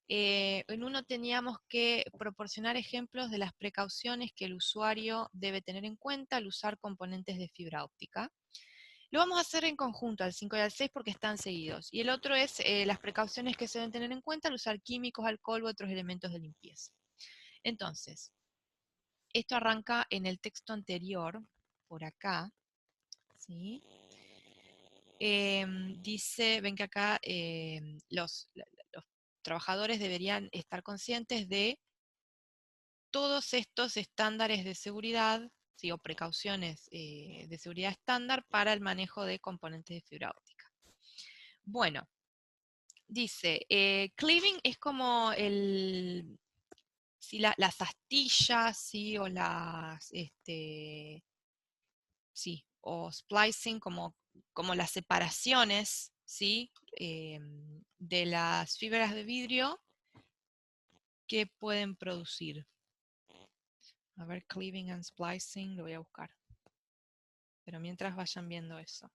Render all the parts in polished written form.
en uno teníamos que proporcionar ejemplos de las precauciones que el usuario debe tener en cuenta al usar componentes de fibra óptica. Lo vamos a hacer en conjunto, al 5 y al 6, porque están seguidos. Y el otro es las precauciones que se deben tener en cuenta al usar químicos, alcohol u otros elementos de limpieza. Entonces, esto arranca en el texto anterior, por acá, ¿sí? Dice, ven que acá los trabajadores deberían estar conscientes de todos estos estándares de seguridad, ¿sí? O precauciones de seguridad estándar para el manejo de componentes de fibra óptica. Bueno, dice, cleaving es como ¿sí? Las astillas, ¿sí? O las, sí, o splicing, como las separaciones, ¿sí? De las fibras de vidrio que pueden producir. A ver, cleaving and splicing, lo voy a buscar. Pero mientras vayan viendo eso.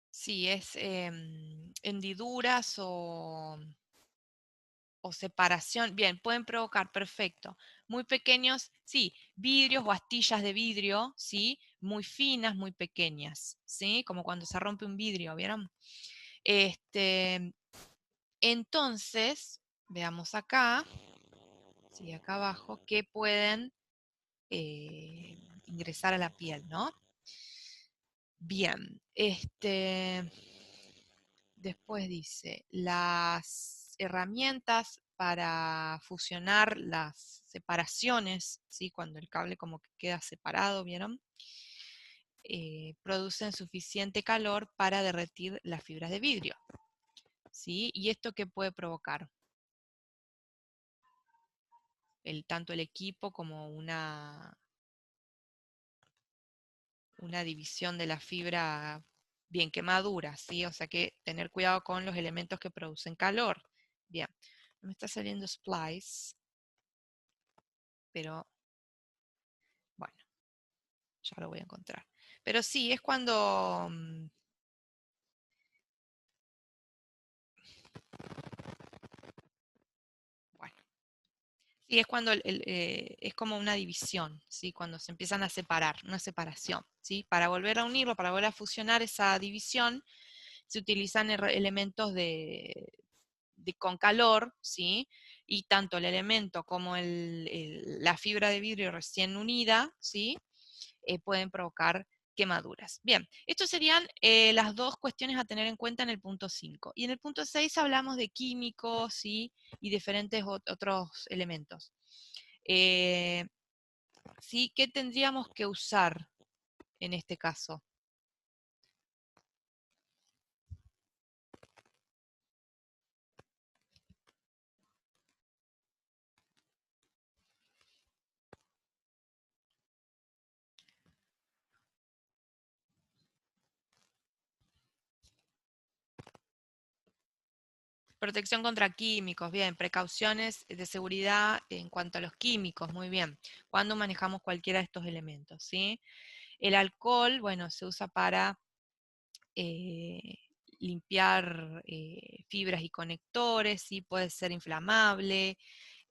Sí, es hendiduras o separación. Bien, pueden provocar, perfecto. Muy pequeños, sí, vidrios o astillas de vidrio, sí, muy finas, muy pequeñas, sí, como cuando se rompe un vidrio, ¿vieron? Entonces, veamos acá, sí, acá abajo, que pueden ingresar a la piel, ¿no? Bien, después dice, las herramientas para fusionar las separaciones, ¿sí? Cuando el cable como que queda separado, ¿vieron? Producen suficiente calor para derretir las fibras de vidrio, ¿sí? ¿Y esto qué puede provocar? Tanto el equipo como una división de la fibra bien quemadura, ¿sí? O sea que tener cuidado con los elementos que producen calor. Bien, me está saliendo splice, pero bueno, ya lo voy a encontrar. Pero sí, es cuando... bueno, sí, es cuando es como una división, ¿sí? Cuando se empiezan a separar, una separación, ¿sí? Para volver a unirlo, para volver a fusionar esa división, se utilizan elementos con calor, ¿sí? Y tanto el elemento como la fibra de vidrio recién unida, ¿sí? Pueden provocar quemaduras. Bien, estas serían las dos cuestiones a tener en cuenta en el punto 5. Y en el punto 6 hablamos de químicos, ¿sí? Y diferentes otros elementos. ¿Sí? ¿Qué tendríamos que usar en este caso? Protección contra químicos, bien. Precauciones de seguridad en cuanto a los químicos, muy bien. Cuando manejamos cualquiera de estos elementos, ¿sí? El alcohol, bueno, se usa para eh, limpiar fibras y conectores, ¿sí? Puede ser inflamable.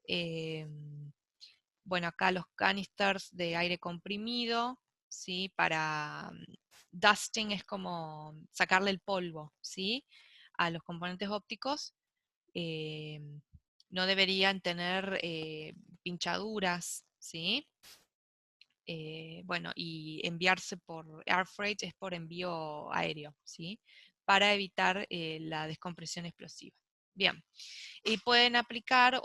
eh, bueno, acá los canisters de aire comprimido, ¿sí? Para dusting es como sacarle el polvo, ¿sí? A los componentes ópticos. eh, no deberían tener pinchaduras, ¿sí? Bueno, y enviarse por air freight es por envío aéreo, ¿sí? Para evitar la descompresión explosiva. Bien, y pueden aplicar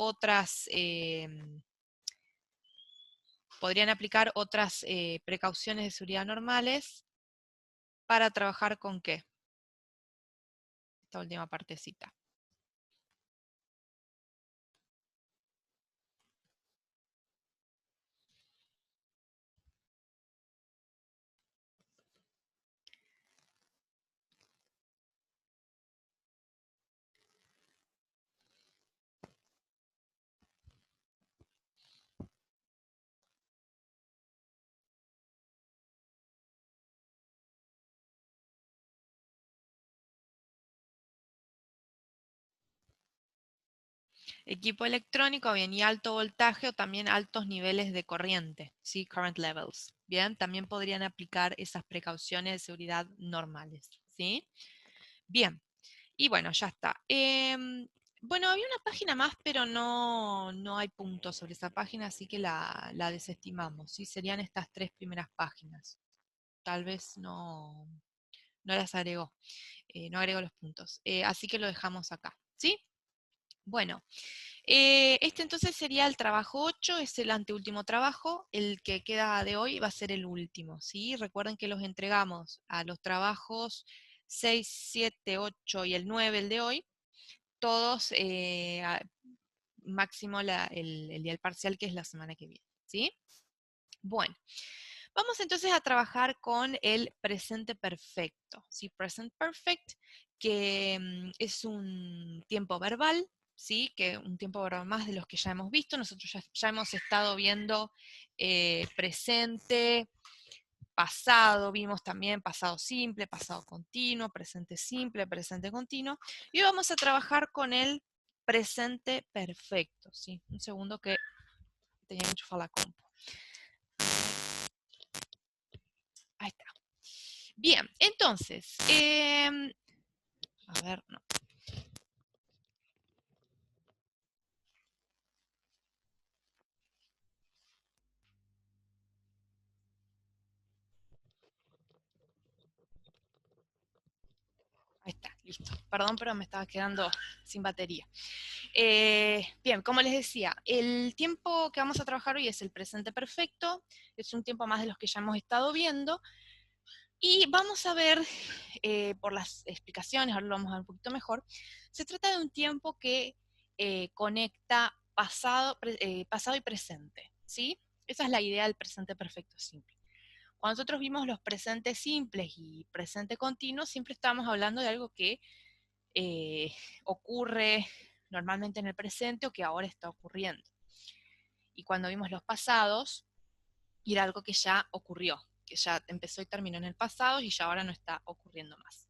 podrían aplicar otras precauciones de seguridad normales para trabajar con ¿qué? Esta última partecita. Equipo electrónico, bien, y alto voltaje o también altos niveles de corriente, ¿sí? Current levels. Bien, también podrían aplicar esas precauciones de seguridad normales, ¿sí? Bien, y bueno, ya está. Bueno, había una página más, pero no hay puntos sobre esa página, así que la desestimamos, ¿sí? Serían estas 3 primeras páginas. Tal vez no las agregó, no agregó los puntos. Así que lo dejamos acá, ¿sí? Bueno, este entonces sería el trabajo 8, es el anteúltimo trabajo, el que queda de hoy va a ser el último, ¿sí? Recuerden que los entregamos a los trabajos 6, 7, 8 y el 9, el de hoy, todos máximo el día del parcial, que es la semana que viene, ¿sí? Bueno, vamos entonces a trabajar con el presente perfecto, ¿sí? Present perfect, que es un tiempo verbal, ¿sí? Que un tiempo verbal más de los que ya hemos visto. Nosotros ya hemos estado viendo presente, pasado, vimos también pasado simple, pasado continuo, presente simple, presente continuo. Y hoy vamos a trabajar con el presente perfecto, ¿sí? Un segundo que tenía que enchufar la compu. Ahí está. Bien, entonces, a ver, no. Ahí está, listo. Perdón, pero me estaba quedando sin batería. Bien, como les decía, el tiempo que vamos a trabajar hoy es el presente perfecto, es un tiempo más de los que ya hemos estado viendo, y vamos a ver, por las explicaciones, ahora lo vamos a ver un poquito mejor, se trata de un tiempo que conecta pasado y presente, ¿sí? Esa es la idea del presente perfecto simple. Cuando nosotros vimos los presentes simples y presente continuo, siempre estábamos hablando de algo que ocurre normalmente en el presente o que ahora está ocurriendo. Y cuando vimos los pasados, era algo que ya ocurrió, que ya empezó y terminó en el pasado y ya ahora no está ocurriendo más.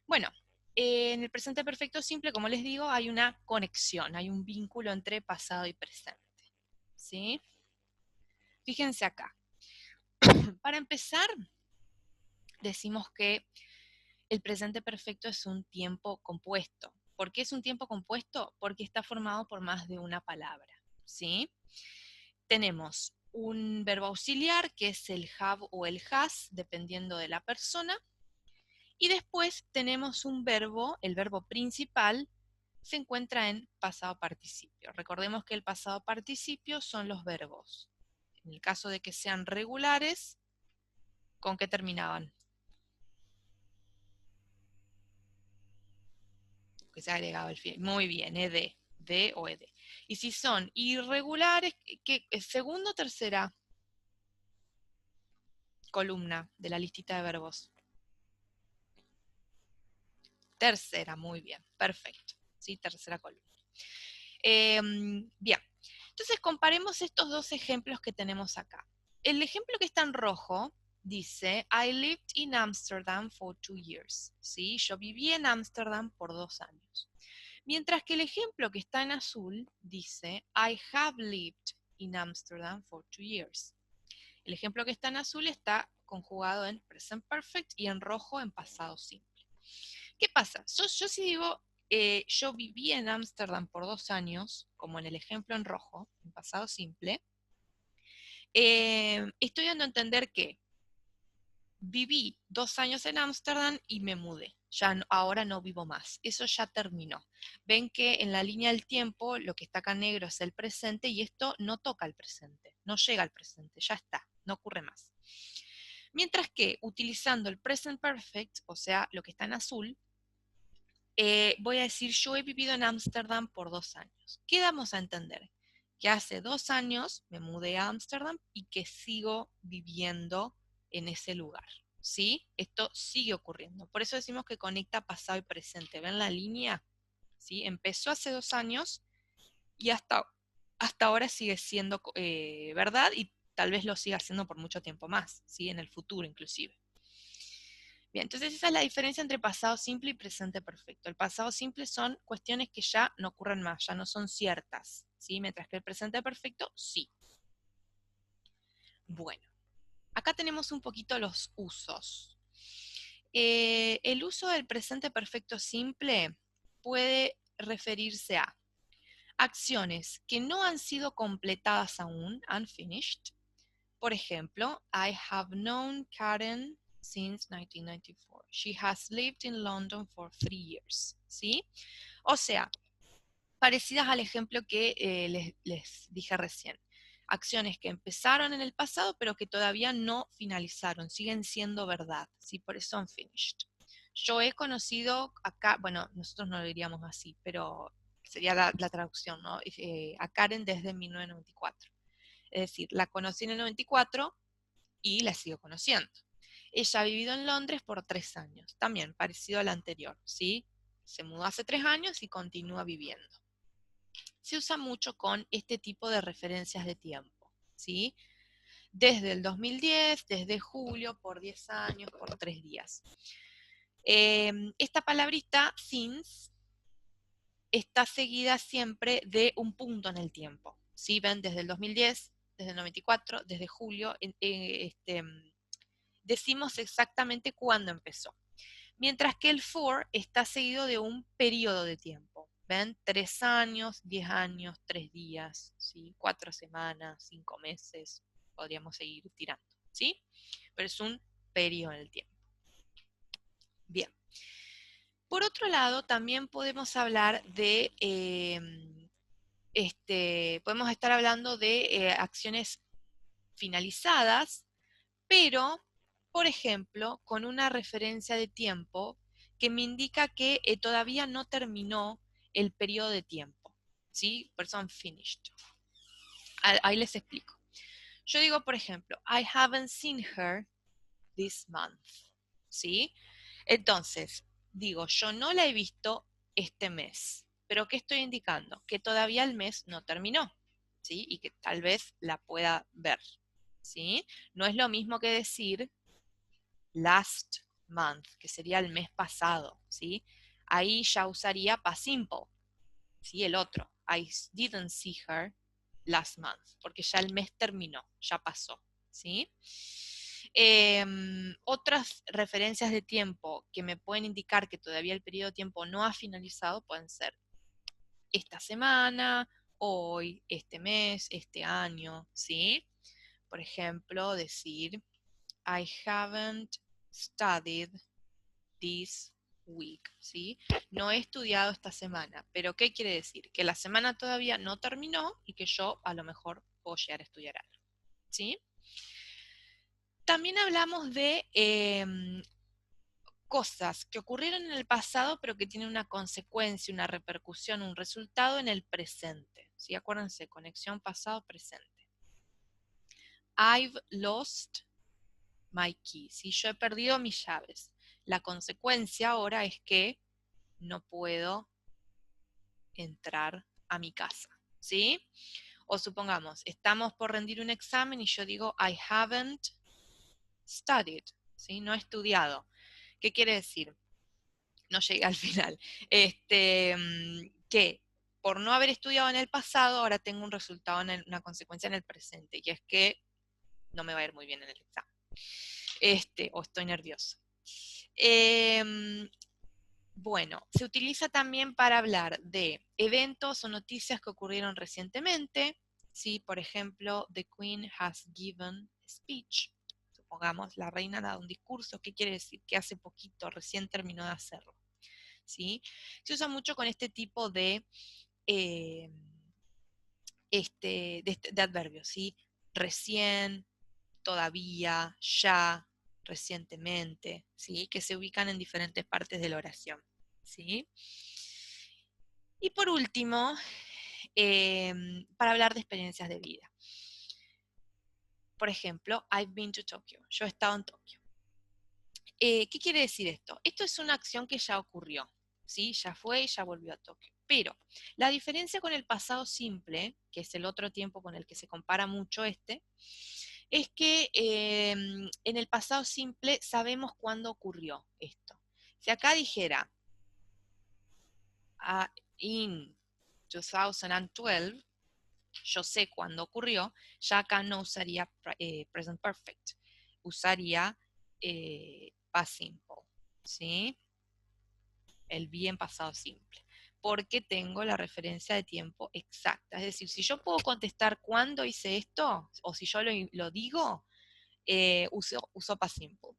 Bueno, en el presente perfecto simple, como les digo, hay una conexión, hay un vínculo entre pasado y presente, ¿sí? Fíjense acá. Para empezar, decimos que el presente perfecto es un tiempo compuesto. ¿Por qué es un tiempo compuesto? Porque está formado por más de una palabra, ¿sí? Tenemos un verbo auxiliar, que es el have o el has, dependiendo de la persona, y después tenemos un verbo, el verbo principal, se encuentra en pasado participio. Recordemos que el pasado participio son los verbos. En el caso de que sean regulares, ¿con qué terminaban? Que se ha agregado el fin. Muy bien, ed, de o ed. Y si son irregulares, ¿qué, segunda o tercera columna de la listita de verbos? Tercera, muy bien, perfecto. Sí, tercera columna. Bien, entonces comparemos estos dos ejemplos que tenemos acá. El ejemplo que está en rojo dice, I lived in Amsterdam for 2 years. ¿Sí? Yo viví en Ámsterdam por 2 años. Mientras que el ejemplo que está en azul dice, I have lived in Amsterdam for 2 years. El ejemplo que está en azul está conjugado en present perfect y en rojo en pasado simple. ¿Qué pasa? Yo si digo, yo viví en Ámsterdam por 2 años, como en el ejemplo en rojo, en pasado simple, estoy dando a entender que viví 2 años en Ámsterdam y me mudé. Ya ahora no vivo más. Eso ya terminó. Ven que en la línea del tiempo lo que está acá negro es el presente y esto no toca el presente, no llega al presente, ya está, no ocurre más. Mientras que utilizando el present perfect, o sea, lo que está en azul, voy a decir, yo he vivido en Ámsterdam por 2 años. ¿Qué damos a entender? Que hace 2 años me mudé a Ámsterdam y que sigo viviendo en ese lugar. ¿Sí? Esto sigue ocurriendo. Por eso decimos que conecta pasado y presente. ¿Ven la línea? ¿Sí? Empezó hace 2 años y hasta ahora sigue siendo verdad y tal vez lo siga siendo por mucho tiempo más, ¿sí? En el futuro inclusive. Bien, entonces esa es la diferencia entre pasado simple y presente perfecto. El pasado simple son cuestiones que ya no ocurren más, ya no son ciertas, ¿sí? Mientras que el presente perfecto, sí. Bueno, acá tenemos un poquito los usos. El uso del presente perfecto simple puede referirse a acciones que no han sido completadas aún, unfinished. Por ejemplo, I have known Karen since 1994. She has lived in London for 3 years. ¿Sí? O sea, parecidas al ejemplo que les dije recién. Acciones que empezaron en el pasado, pero que todavía no finalizaron, siguen siendo verdad, ¿sí? Por eso unfinished. Yo he conocido acá, bueno, nosotros no lo diríamos así, pero sería la traducción, ¿no? A Karen desde 1994. Es decir, la conocí en el 94 y la sigo conociendo. Ella ha vivido en Londres por 3 años, también parecido al anterior, ¿sí? Se mudó hace 3 años y continúa viviendo. Se usa mucho con este tipo de referencias de tiempo, ¿sí? Desde el 2010, desde julio, por 10 años, por 3 días. Esta palabrita, since, está seguida siempre de un punto en el tiempo, ¿sí? Ven, desde el 2010, desde el 94, desde julio, decimos exactamente cuándo empezó. Mientras que el for está seguido de un periodo de tiempo. ¿Ven? 3 años, 10 años, 3 días, ¿sí? 4 semanas, 5 meses, podríamos seguir tirando, ¿sí? Pero es un periodo en el tiempo. Bien. Por otro lado, también podemos hablar de, podemos estar hablando de acciones finalizadas, pero, por ejemplo, con una referencia de tiempo que me indica que todavía no terminó el periodo de tiempo, ¿sí? Por eso unfinished. Ahí les explico. Yo digo, por ejemplo, I haven't seen her this month, ¿sí? Entonces, digo, yo no la he visto este mes, pero ¿qué estoy indicando? Que todavía el mes no terminó, ¿sí? Y que tal vez la pueda ver, ¿sí? No es lo mismo que decir last month, que sería el mes pasado, ¿sí? Ahí ya usaría past simple, ¿sí? El otro, I didn't see her last month, porque ya el mes terminó, ya pasó, ¿sí? Otras referencias de tiempo que me pueden indicar que todavía el periodo de tiempo no ha finalizado pueden ser esta semana, hoy, este mes, este año, ¿sí? Por ejemplo, decir I haven't studied this week, ¿sí? No he estudiado esta semana, pero ¿qué quiere decir? Que la semana todavía no terminó y que yo a lo mejor puedo llegar a estudiar algo, ¿sí? También hablamos de cosas que ocurrieron en el pasado, pero que tienen una consecuencia, una repercusión, un resultado en el presente, ¿sí? Acuérdense, conexión pasado-presente. I've lost my key, ¿sí? Yo he perdido mis llaves. La consecuencia ahora es que no puedo entrar a mi casa, ¿sí? O supongamos, estamos por rendir un examen y yo digo, I haven't studied, ¿sí? No he estudiado. ¿Qué quiere decir? No llegué al final. Que por no haber estudiado en el pasado, ahora tengo un resultado, una consecuencia en el presente, y es que no me va a ir muy bien en el examen. O estoy nervioso. Bueno, se utiliza también para hablar de eventos o noticias que ocurrieron recientemente. ¿Sí? Por ejemplo, the Queen has given a speech. Supongamos, la reina ha dado un discurso. ¿Qué quiere decir? Que hace poquito, recién terminó de hacerlo. ¿Sí? Se usa mucho con este tipo eh, de adverbios. ¿Sí? Recién, todavía, ya, recientemente, ¿sí? Que se ubican en diferentes partes de la oración, ¿sí? Y por último, para hablar de experiencias de vida. Por ejemplo, I've been to Tokyo. Yo he estado en Tokio. ¿Qué quiere decir esto? Esto es una acción que ya ocurrió, ¿sí? Ya fue y ya volvió a Tokio. Pero la diferencia con el pasado simple, que es el otro tiempo con el que se compara mucho es que en el pasado simple sabemos cuándo ocurrió esto. Si acá dijera in 2012, yo sé cuándo ocurrió, ya acá no usaría present perfect, usaría past simple, ¿sí? El bien pasado simple, porque tengo la referencia de tiempo exacta. Es decir, si yo puedo contestar cuándo hice esto, o si yo lo digo, uso past simple.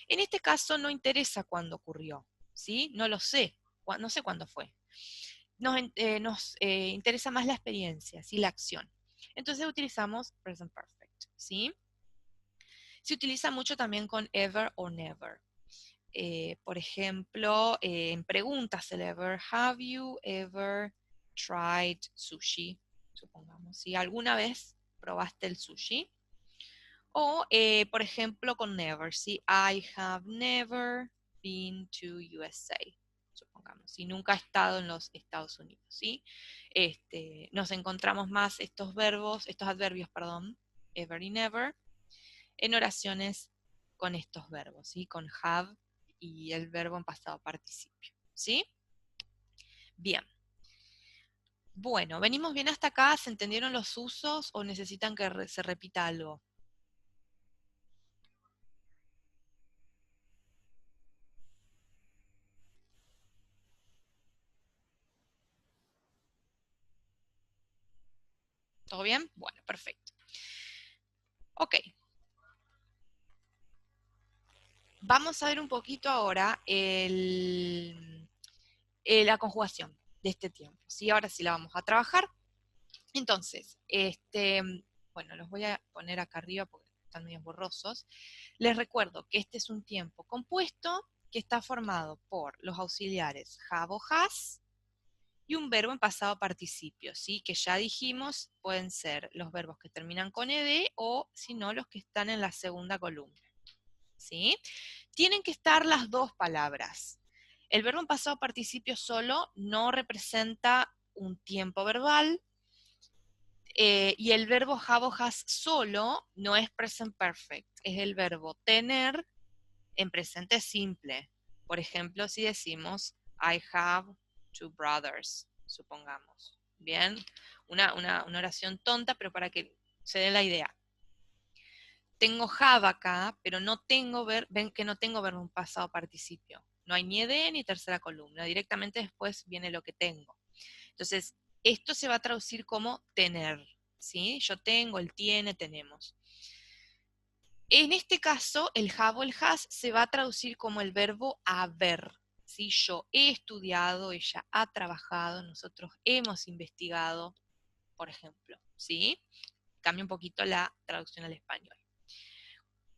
En este caso no interesa cuándo ocurrió, ¿sí? No lo sé, no sé cuándo fue. Nos interesa más la experiencia, ¿sí? La acción. Entonces utilizamos present perfect, ¿sí? Se utiliza mucho también con ever o never. Por ejemplo, en preguntas el ever, have you ever tried sushi? Supongamos, si alguna vez probaste el sushi. O, por ejemplo, con never, ¿sí? I have never been to USA, supongamos, si nunca he estado en los Estados Unidos, ¿sí? Nos encontramos más estos verbos, estos adverbios, perdón, ever y never, en oraciones con estos verbos, ¿sí? Con have y el verbo en pasado participio, ¿sí? Bien. Bueno, ¿venimos bien hasta acá? ¿Se entendieron los usos o necesitan que se repita algo? ¿Todo bien? Bueno, perfecto. Ok, vamos a ver un poquito ahora la conjugación de este tiempo, ¿sí? Ahora sí la vamos a trabajar. Entonces, bueno, los voy a poner acá arriba porque están medio borrosos. Les recuerdo que este es un tiempo compuesto que está formado por los auxiliares have o has y un verbo en pasado participio, ¿sí? Que ya dijimos pueden ser los verbos que terminan con ed o, si no, los que están en la segunda columna, ¿sí? Tienen que estar las dos palabras. El verbo en pasado participio solo no representa un tiempo verbal, y el verbo have o has solo no es present perfect, es el verbo tener en presente simple. Por ejemplo, si decimos I have two brothers, supongamos. Bien, una oración tonta, pero para que se den la idea. Tengo have acá, pero no tengo ven que no tengo verbo en pasado participio. No hay ni ed ni tercera columna. Directamente después viene lo que tengo. Entonces, esto se va a traducir como tener, ¿sí? Yo tengo, él tiene, tenemos. En este caso, el have o el has se va a traducir como el verbo haber, ¿sí? Yo he estudiado, ella ha trabajado, nosotros hemos investigado, por ejemplo, ¿sí? Cambia un poquito la traducción al español.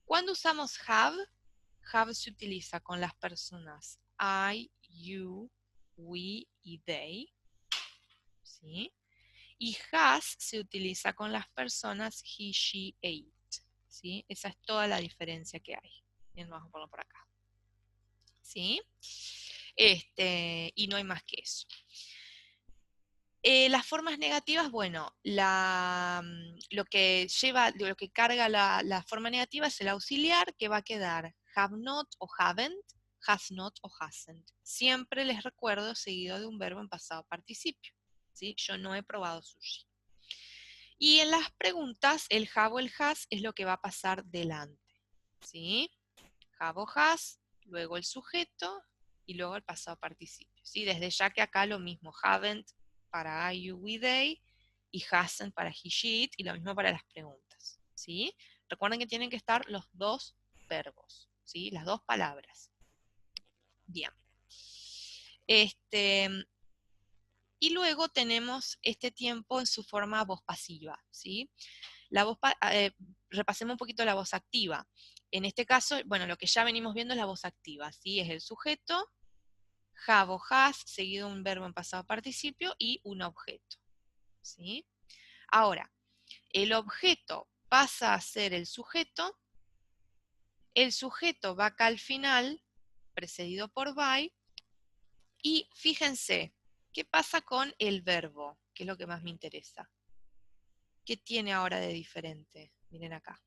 Cuando usamos have se utiliza con las personas I, you, we y they, ¿sí? Y has se utiliza con las personas he, she e it, ¿sí? Esa es toda la diferencia que hay. Bien, vamos a ponerlo por acá, ¿sí? Y no hay más que eso. Las formas negativas, bueno, lo que carga la forma negativa es el auxiliar, que va a quedar have not o haven't, has not o hasn't. Siempre les recuerdo seguido de un verbo en pasado participio, ¿sí? Yo no he probado sushi. Y en las preguntas, el have o el has es lo que va a pasar delante, ¿sí? Have o has, luego el sujeto y luego el pasado participio, ¿sí? Desde ya que acá lo mismo, haven't para I, you, we, they y hasn't para he, she, it y lo mismo para las preguntas, ¿sí? Recuerden que tienen que estar los dos verbos, ¿sí? Las dos palabras. Bien. Y luego tenemos este tiempo en su forma voz pasiva, ¿sí? La voz, repasemos un poquito la voz activa. En este caso, bueno, lo que ya venimos viendo es la voz activa, ¿sí? Es el sujeto, have o has, seguido un verbo en pasado participio y un objeto, ¿sí? Ahora, el objeto pasa a ser el sujeto va acá al final, precedido por by, y fíjense, ¿qué pasa con el verbo? Que es lo que más me interesa. ¿Qué tiene ahora de diferente? Miren acá.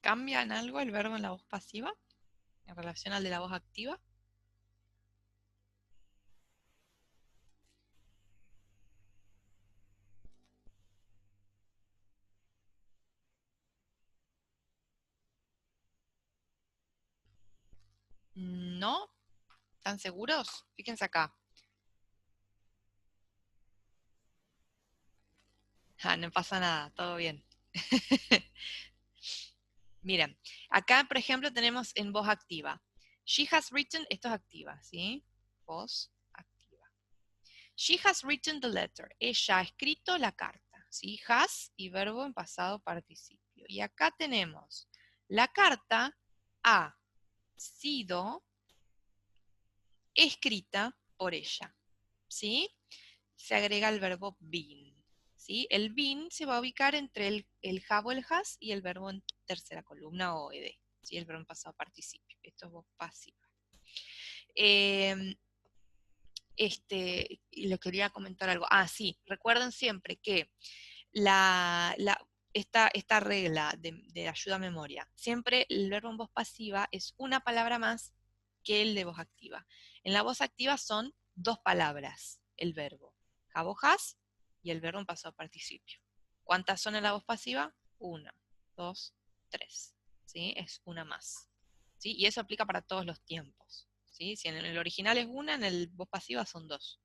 ¿Cambia en algo el verbo en la voz pasiva en relación al de la voz activa? ¿No? ¿Están seguros? Fíjense acá. Ah, no pasa nada, todo bien. Miren, acá, por ejemplo, tenemos en voz activa. She has written, esto es activa, ¿sí? Voz activa. She has written the letter. Ella ha escrito la carta, ¿sí? Has y verbo en pasado participio. Y acá tenemos, la carta ha sido escrita por ella, ¿sí? Se agrega el verbo been, ¿sí? El been se va a ubicar entre el have o el has y el verbo en tercera columna o ed, ¿sí? El verbo en pasado participio. Esto es voz pasiva. Y le quería comentar algo. Ah, sí, recuerden siempre que la, la- esta regla de ayuda a memoria, siempre el verbo en voz pasiva es una palabra más que el de voz activa. En la voz activa son dos palabras el verbo, have o has y el verbo en pasado participio. ¿Cuántas son en la voz pasiva? Una, dos, tres. ¿Sí? Es una más. ¿Sí? Y eso aplica para todos los tiempos. ¿Sí? Si en el original es una, en el voz pasiva son dos.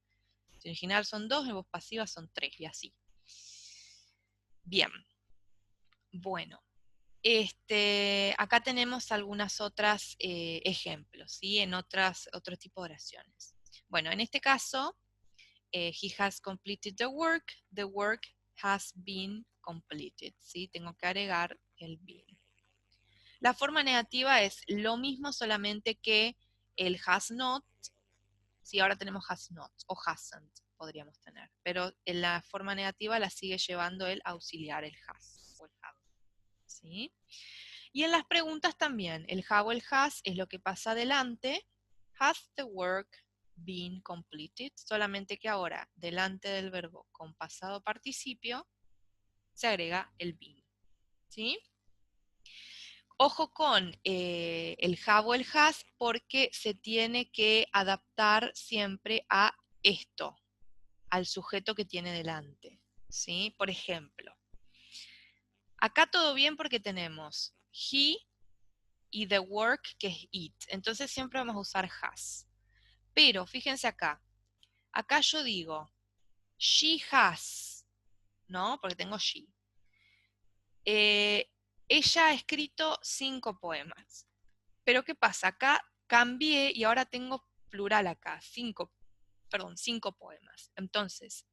Si en el original son dos, en voz pasiva son tres, y así. Bien, bueno, acá tenemos algunas otras ejemplos, ¿sí? En otro tipo de oraciones. Bueno, en este caso, he has completed the work has been completed, ¿sí? Tengo que agregar el been. La forma negativa es lo mismo, solamente que el has not, ¿sí? Ahora tenemos has not o hasn't, podríamos tener, pero en la forma negativa la sigue llevando el auxiliar, el has o el have, ¿sí? Y en las preguntas también, el have o el has es lo que pasa adelante. Has the work been completed? Solamente que ahora, delante del verbo con pasado participio, se agrega el been. ¿Sí? Ojo con el have o el has, porque se tiene que adaptar siempre a esto, al sujeto que tiene delante. ¿Sí? Por ejemplo, acá todo bien porque tenemos he y the work, que es it. Entonces siempre vamos a usar has. Pero fíjense acá. Acá yo digo, she has, ¿no? Porque tengo she. Ella ha escrito 5 poemas. Pero ¿qué pasa? Acá cambié y ahora tengo plural acá, 5, perdón, 5 poemas. Entonces,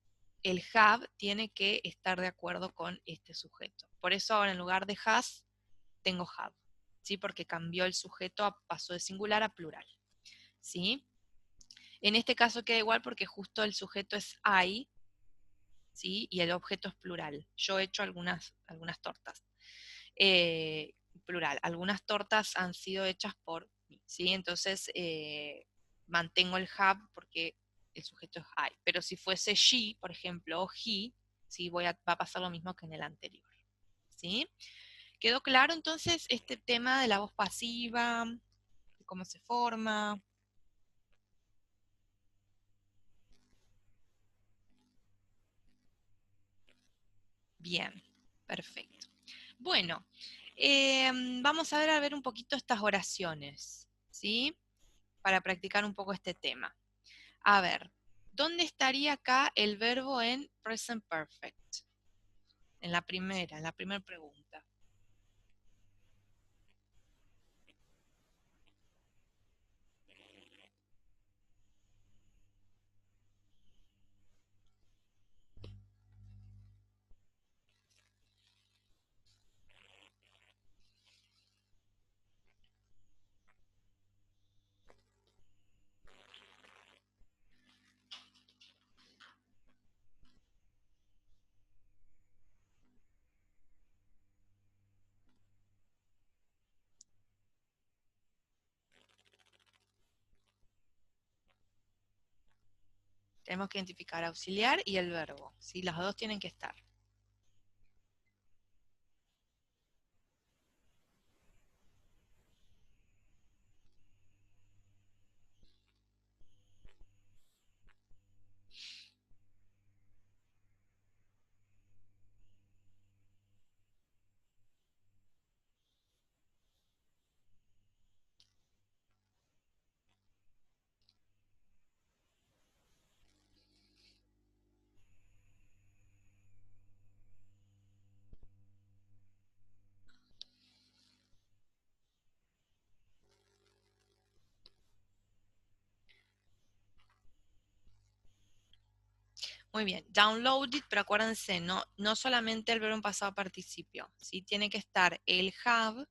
el have tiene que estar de acuerdo con este sujeto. Por eso ahora en lugar de has, tengo have. ¿Sí? Porque cambió el sujeto, pasó de singular a plural. ¿Sí? En este caso queda igual porque justo el sujeto es I, ¿sí? Y el objeto es plural. Yo he hecho algunas tortas. Plural. Algunas tortas han sido hechas por mí, ¿sí? Entonces mantengo el have porque el sujeto es I. Pero si fuese she, por ejemplo, o he, ¿sí? Va a pasar lo mismo que en el anterior. ¿Sí? ¿Quedó claro entonces este tema de la voz pasiva? De cómo se forma. Bien, perfecto. Bueno, vamos a ver un poquito estas oraciones, ¿sí? Para practicar un poco este tema. A ver, ¿dónde estaría acá el verbo en present perfect? En la primera pregunta. Tenemos que identificar auxiliar y el verbo, ¿sí? Las dos tienen que estar. Muy bien, downloaded, pero acuérdense, no solamente el verbo en pasado participio, ¿sí? Tiene que estar el have,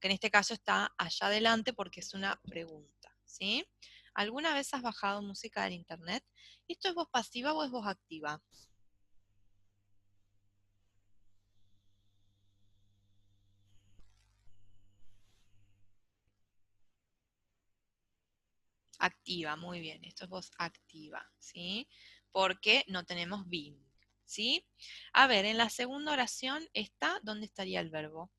que en este caso está allá adelante porque es una pregunta, ¿sí? ¿Alguna vez has bajado música del internet? ¿Esto es voz pasiva o es voz activa? Activa, muy bien, esto es voz activa, ¿sí? Porque no tenemos been, ¿sí? A ver, en la segunda oración está, ¿dónde estaría el verbo?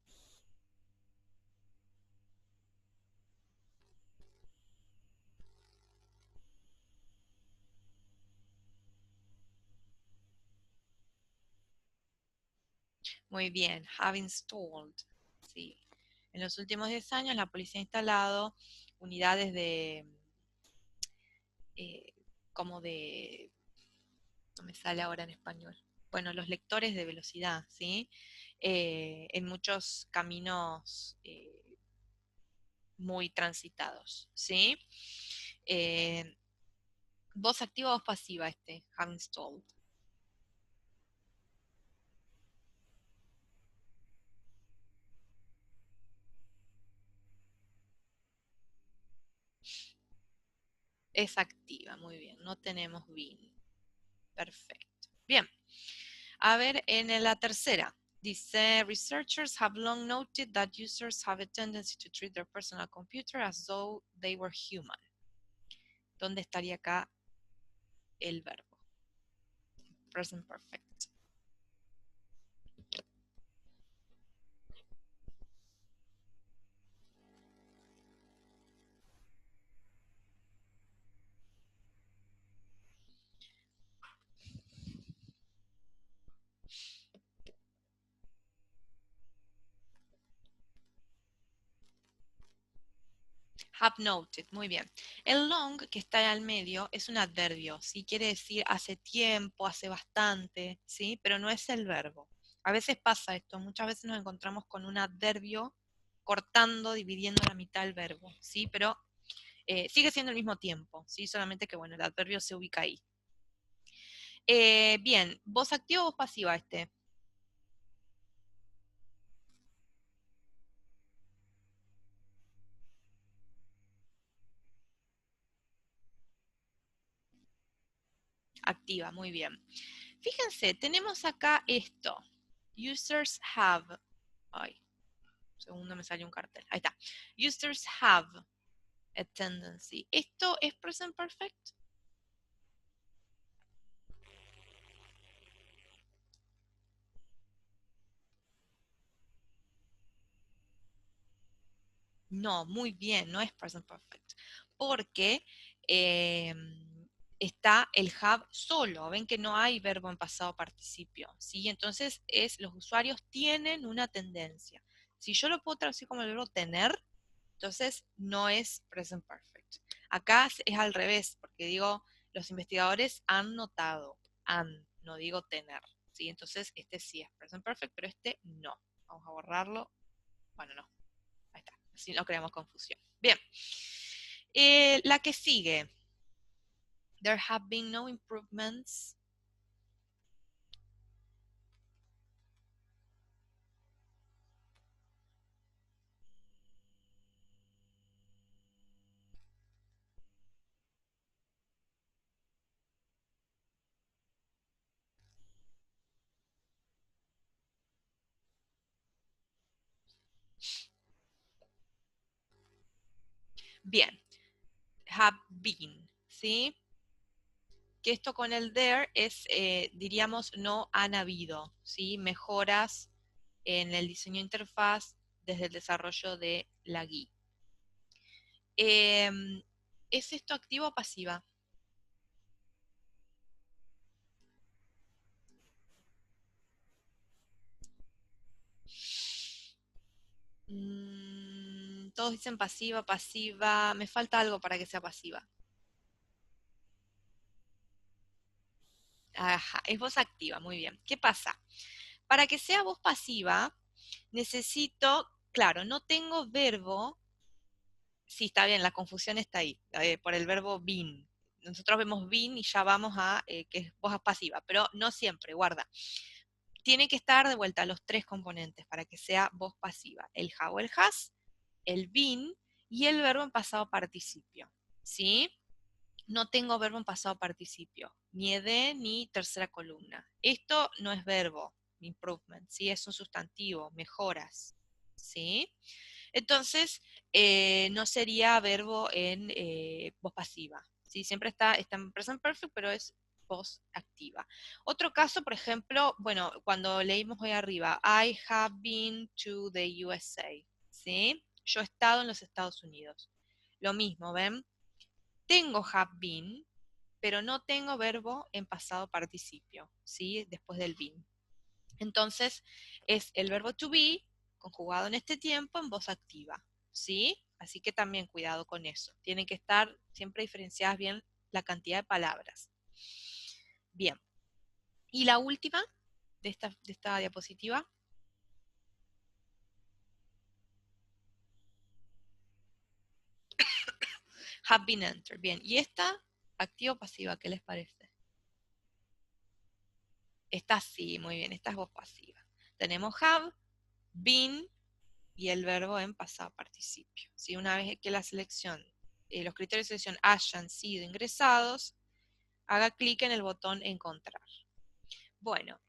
Muy bien, have installed, sí. En los últimos 10 años la policía ha instalado unidades de, eh, como de, no me sale ahora en español, bueno, los lectores de velocidad, ¿sí? En muchos caminos muy transitados, ¿sí? Eh, Voz activa o voz pasiva este, have installed. Es activa, muy bien, no tenemos been. Perfecto. Bien, a ver, en la tercera. Dice, researchers have long noted that users have a tendency to treat their personal computer as though they were human. ¿Dónde estaría acá el verbo? Present perfect. Have noted, muy bien. El long que está al medio es un adverbio, ¿sí? Quiere decir hace tiempo, hace bastante, ¿sí? Pero no es el verbo. A veces pasa esto, muchas veces nos encontramos con un adverbio cortando, dividiendo la mitad del verbo, ¿sí? Pero sigue siendo el mismo tiempo, ¿sí? Solamente que, bueno, el adverbio se ubica ahí. Bien, ¿voz activa o voz pasiva este? Activa, muy bien. Fíjense, tenemos acá esto. Users have. Ay, segundo me salió un cartel. Ahí está. Users have a tendency. ¿Esto es present perfect? No, muy bien, no es present perfect. Porque eh, está el have solo. Ven que no hay verbo en pasado participio. ¿Sí? Entonces los usuarios tienen una tendencia. Si yo lo puedo traducir como el verbo tener, entonces no es present perfect. Acá es al revés, porque digo, los investigadores han notado, no digo tener. ¿Sí? Entonces este sí es present perfect, pero este no. Vamos a borrarlo. Bueno, no. Ahí está. Así no creamos confusión. Bien. La que sigue. There have been no improvements. Bien. Have been. ¿Sí? Que esto con el there es, diríamos, no han habido, ¿sí? Mejoras en el diseño de interfaz desde el desarrollo de la GUI. ¿Es esto activo o pasiva? Todos dicen pasiva, pasiva. Me falta algo para que sea pasiva. Ajá, es voz activa, muy bien. ¿Qué pasa? Para que sea voz pasiva, necesito, claro, no tengo verbo. Sí, está bien, la confusión está ahí, por el verbo been. nosotros vemos been y ya vamos a que es voz pasiva, pero no siempre, guarda. Tiene que estar de vuelta los tres componentes para que sea voz pasiva. El have o el has, el been y el verbo en pasado participio. ¿Sí? No tengo verbo en pasado participio, ni ed ni tercera columna. Esto no es verbo, improvement, ¿sí? Es un sustantivo, mejoras. ¿Sí? Entonces, no sería verbo en voz pasiva. ¿Sí? Siempre está en present perfect, pero es voz activa. Otro caso, por ejemplo, bueno, cuando leímos hoy arriba, I have been to the USA. ¿Sí? Yo he estado en los Estados Unidos. Lo mismo, ¿ven? Tengo have been, pero no tengo verbo en pasado participio, ¿sí? Después del been. Entonces, es el verbo to be conjugado en este tiempo en voz activa, ¿sí? Así que también cuidado con eso. Tienen que estar siempre diferenciadas bien la cantidad de palabras. Bien. Y la última de esta diapositiva. Have been entered. Bien. Y esta, activa o pasiva, ¿qué les parece? Esta sí, muy bien. Esta es voz pasiva. Tenemos have, been, y el verbo en pasado participio. Si una vez que la selección, los criterios de selección hayan sido ingresados, haga clic en el botón encontrar. Bueno,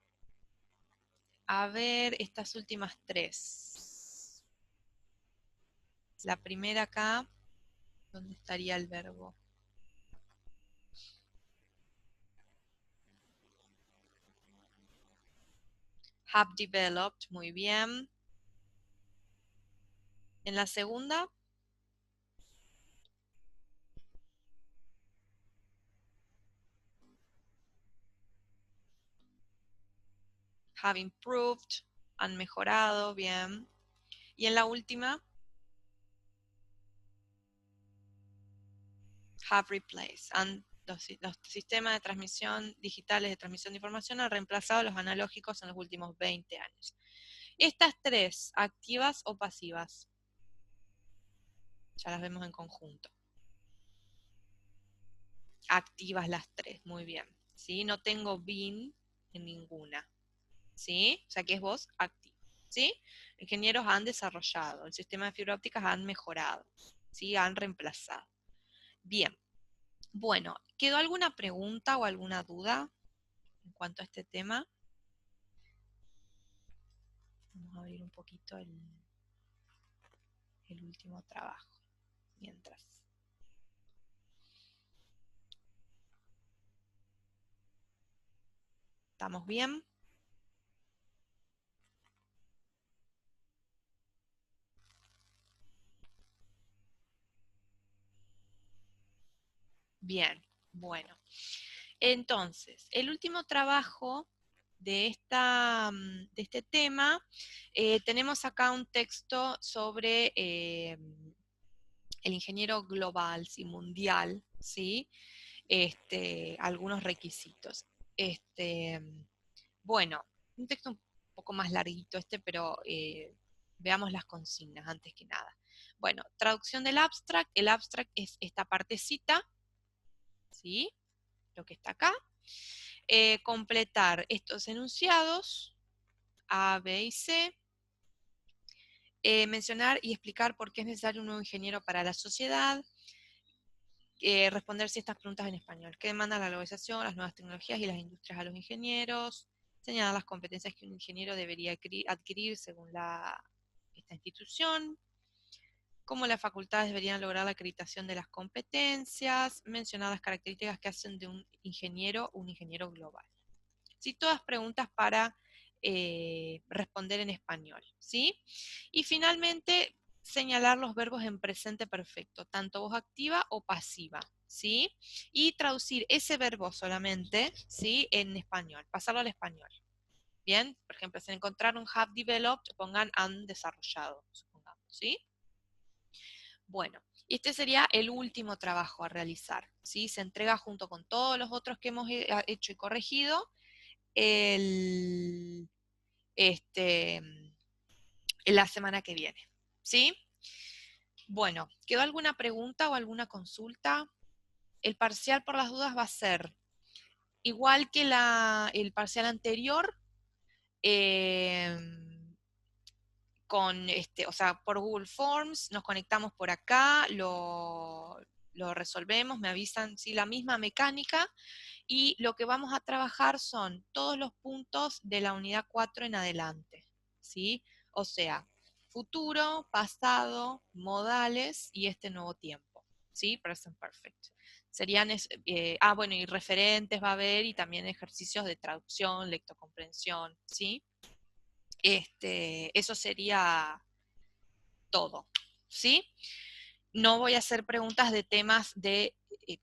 a ver estas últimas tres. La primera acá, ¿dónde estaría el verbo? Have developed, muy bien. En la segunda, have improved, han mejorado, bien. Y en la última, have replaced, los sistemas de transmisión digitales de transmisión de información han reemplazado a los analógicos en los últimos 20 años. Estas tres, activas o pasivas, ya las vemos en conjunto. Activas las tres, muy bien. ¿Sí? No tengo been en ninguna. ¿Sí? O sea que es voz activa. ¿Sí? Ingenieros han desarrollado, el sistema de fibra óptica han mejorado. ¿Sí? Han reemplazado. Bien. Bueno, ¿quedó alguna pregunta o alguna duda en cuanto a este tema? Vamos a abrir un poquito el último trabajo. Mientras. ¿Estamos bien? Bien, bueno. Entonces, el último trabajo de este tema, tenemos acá un texto sobre el ingeniero global, sí, mundial, ¿sí? Algunos requisitos. Este, bueno, un texto un poco más larguito pero veamos las consignas antes que nada. Bueno, traducción del abstract. El abstract es esta partecita, ¿sí? Lo que está acá. Completar estos enunciados, A, B y C. Mencionar y explicar por qué es necesario un nuevo ingeniero para la sociedad. Responder si estas preguntas en español. ¿Qué demanda la globalización, las nuevas tecnologías y las industrias a los ingenieros? Señalar las competencias que un ingeniero debería adquirir según esta institución. Cómo las facultades deberían lograr la acreditación de las competencias. Mencionar las características que hacen de un ingeniero global. ¿Sí? Todas preguntas para responder en español. ¿Sí? Y finalmente, señalar los verbos en presente perfecto, tanto voz activa o pasiva. ¿Sí? Y traducir ese verbo solamente, ¿sí? En español, pasarlo al español. Bien, por ejemplo, si encontraron have developed, pongan han desarrollado, supongamos. ¿Sí? Bueno, este sería el último trabajo a realizar. ¿Sí? Se entrega junto con todos los otros que hemos hecho y corregido el, este, en la semana que viene. ¿Sí? Bueno, ¿quedó alguna pregunta o alguna consulta? el parcial por las dudas va a ser igual que el parcial anterior, eh, o sea, por Google Forms, nos conectamos por acá, lo resolvemos, me avisan, sí, la misma mecánica, y lo que vamos a trabajar son todos los puntos de la unidad 4 en adelante, ¿sí? O sea, futuro, pasado, modales y este nuevo tiempo, ¿sí? Present perfect. Serían, bueno, y referentes va a haber y también ejercicios de traducción, lectocomprensión, ¿sí? Eso sería todo, ¿sí? No voy a hacer preguntas de temas de,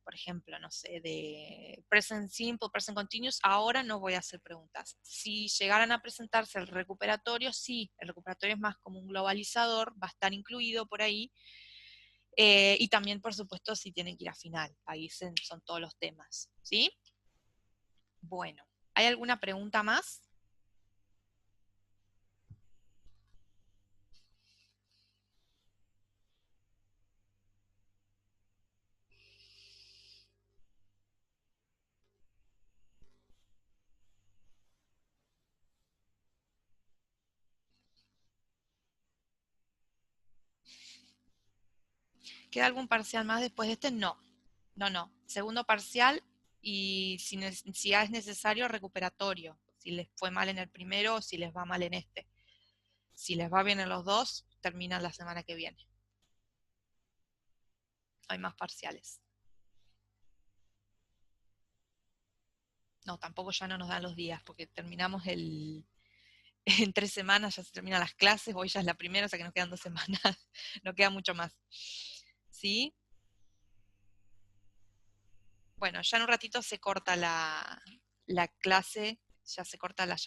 por ejemplo, no sé, de present simple, present continuous, ahora no voy a hacer preguntas. Si llegaran a presentarse el recuperatorio, sí, el recuperatorio es más como un globalizador, va a estar incluido por ahí, y también, por supuesto, si tienen que ir a final, ahí son todos los temas, ¿sí? Bueno, ¿hay alguna pregunta más? ¿Queda algún parcial más después de este? No, no. Segundo parcial y si es necesario, recuperatorio. Si les fue mal en el primero o si les va mal en este. Si les va bien en los dos, terminan la semana que viene. No hay más parciales. No, tampoco ya no nos dan los días, porque terminamos en 3 semanas, ya se terminan las clases, hoy ya es la primera, o sea que nos quedan 2 semanas, no queda mucho más. ¿Sí? Bueno, ya en un ratito se corta la clase, ya se corta la